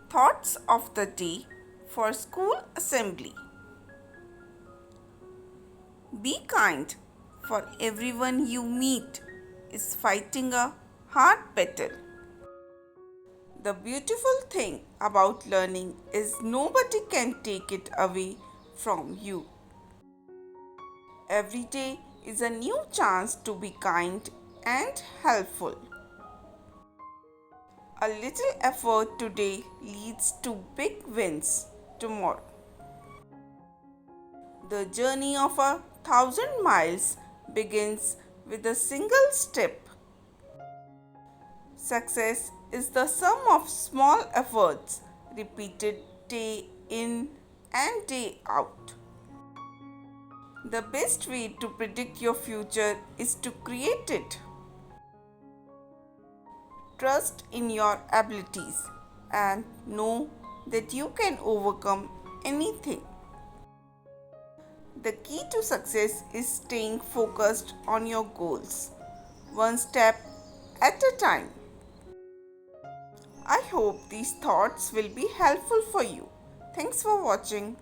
Thoughts of the day for school assembly. Be kind, for everyone you meet is fighting a hard battle. The beautiful thing about learning is nobody can take it away from you. Every day is a new chance to be kind and helpful. A little effort today leads to big wins tomorrow. The journey of 1,000 miles begins with a single step. Success is the sum of small efforts repeated day in and day out. The best way to predict your future is to create it. Trust in your abilities and know that you can overcome anything. The key to success is staying focused on your goals, one step at a time. I hope these thoughts will be helpful for you. Thanks for watching.